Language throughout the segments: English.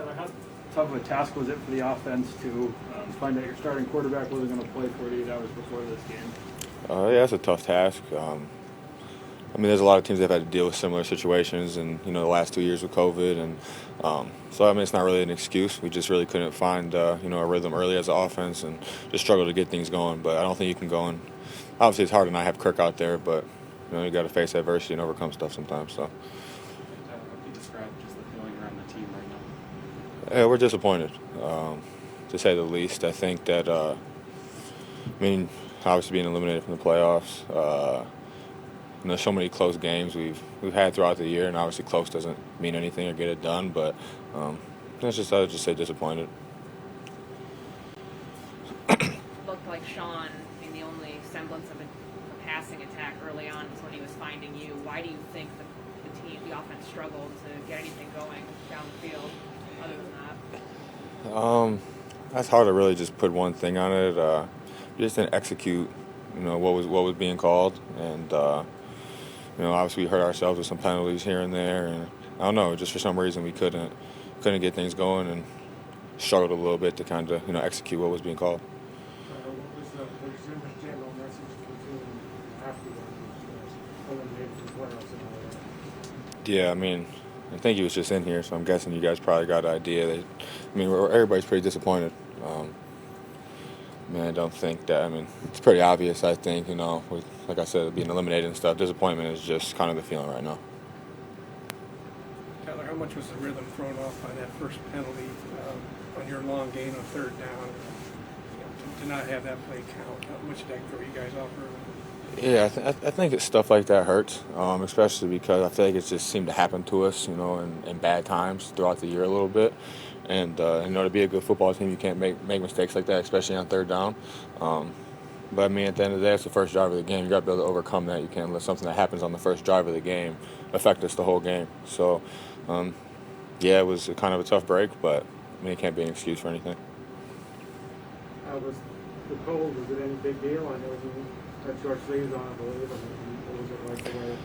Tyler, how tough of a task was it for the offense to find out your starting quarterback wasn't going to play 48 hours before this game? Yeah, it's a tough task. There's a lot of teams that have had to deal with similar situations, and the last 2 years with COVID, and it's not really an excuse. We just really couldn't find a rhythm early as an offense, and just struggled to get things going. But I don't think you can go and obviously it's hard to not have Kirk out there, but you got to face adversity and overcome stuff sometimes. So. How do you describe just the feeling around the team right now? Yeah, we're disappointed, to say the least. I think that, obviously being eliminated from the playoffs, so many close games we've had throughout the year, and obviously close doesn't mean anything or get it done, but I would just say disappointed. Looked like Sean, the only semblance of a passing attack early on is when he was finding you. Why do you think the offense struggled to get anything going down the field other than that? That's hard to really just put one thing on it. We just didn't execute, what was being called, and obviously we hurt ourselves with some penalties here and there, and I don't know, just for some reason we couldn't get things going and struggled a little bit to kind of execute what was being called. What was Zimmer's general message to the team afterwards, eliminated from playoffs and all that? Yeah, I think he was just in here, so I'm guessing you guys probably got an idea. Everybody's pretty disappointed. I don't think that. It's pretty obvious. I think with, like I said, being eliminated and stuff. Disappointment is just kind of the feeling right now. Tyler, how much was the rhythm thrown off by that first penalty on your long gain on third down? To not have that play count, how much did that throw you guys off early? Yeah, I think it's stuff like that hurts, especially because I feel like it just seemed to happen to us, in bad times throughout the year a little bit. And to be a good football team, you can't make mistakes like that, especially on third down. But at the end of the day, it's the first drive of the game. You got to be able to overcome that. You can't let something that happens on the first drive of the game affect us the whole game. So, it was kind of a tough break, but it can't be an excuse for anything. Was the cold? Was it any big deal? I know you had short sleeves on, I believe. What was it like the way?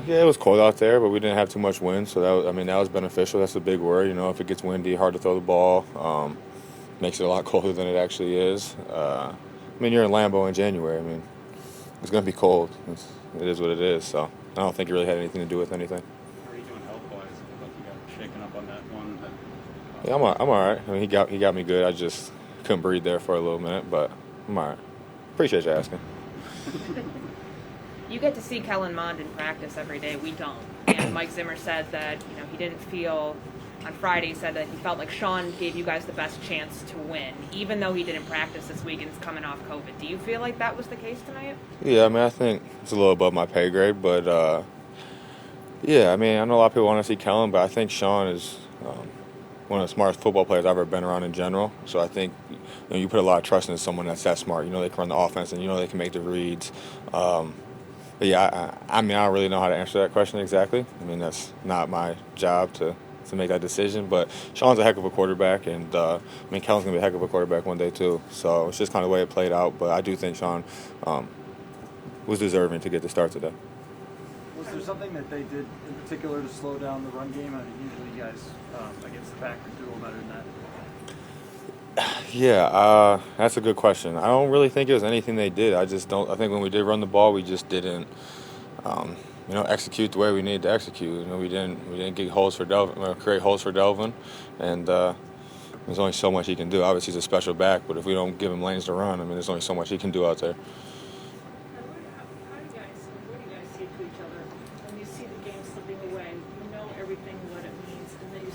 Yeah, it was cold out there, but we didn't have too much wind, so that was beneficial. That's a big word. If it gets windy, hard to throw the ball. Makes it a lot colder than it actually is. You're in Lambeau in January. It's going to be cold. It is what it is. So I don't think it really had anything to do with anything. How are you doing health-wise? I thought you got shaken up on that one. Yeah, I'm all right. He got me good. I just couldn't breathe there for a little minute, but I'm all right. Appreciate you asking. You get to see Kellen Mond in practice every day. We don't. And Mike Zimmer said that he didn't feel on Friday. He said that he felt like Sean gave you guys the best chance to win, even though he didn't practice this week and is coming off COVID. Do you feel like that was the case tonight? Yeah, I think it's a little above my pay grade, but I know a lot of people want to see Kellen, but I think Sean is one of the smartest football players I've ever been around in general. So I think you put a lot of trust into someone that's that smart. They can run the offense, and they can make the reads. But yeah, I don't really know how to answer that question exactly. That's not my job to make that decision. But Sean's a heck of a quarterback, and Kellen's going to be a heck of a quarterback one day too. So it's just kind of the way it played out. But I do think Sean was deserving to get the start today. Was there something that they did in particular to slow down the run game? Usually you guys against the Packers do a little better than that. Yeah, that's a good question. I don't really think it was anything they did. I just don't. I think when we did run the ball, we just didn't, execute the way we needed to execute. We didn't get holes for Delvin, create holes for Delvin, and there's only so much he can do. Obviously, he's a special back, but if we don't give him lanes to run, there's only so much he can do out there. What do you guys say to each other when you see the game slipping away? You know everything what it means, and then you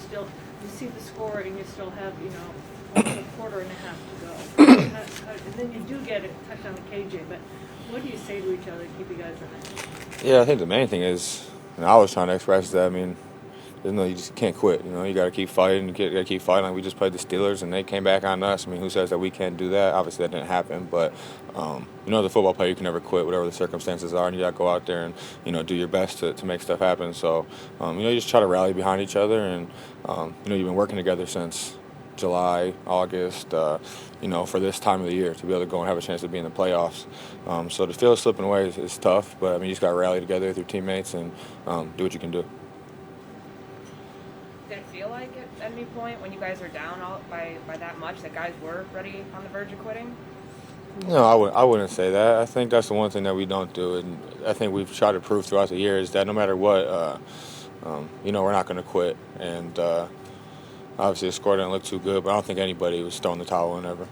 see the score, and you still have almost a quarter and a half to go. And then you do get a touchdown to KJ, but what do you say to each other to keep you guys in it? Yeah, I think the main thing is, I was trying to express that. You just can't quit. You got to keep fighting. You got to keep fighting. Like we just played the Steelers, and they came back on us. Who says that we can't do that? Obviously, that didn't happen. But as a football player, you can never quit, whatever the circumstances are, and you got to go out there and do your best to make stuff happen. So you just try to rally behind each other, and you've been working together since July, August, for this time of the year to be able to go and have a chance to be in the playoffs. So to feel it slipping away is tough, but you just got to rally together with your teammates and do what you can do. Did it feel like at any point when you guys were down by that much that guys were ready on the verge of quitting? No, I wouldn't say that. I think that's the one thing that we don't do, and I think we've tried to prove throughout the year is that no matter what, we're not going to quit. And obviously the score didn't look too good, but I don't think anybody was throwing the towel in ever.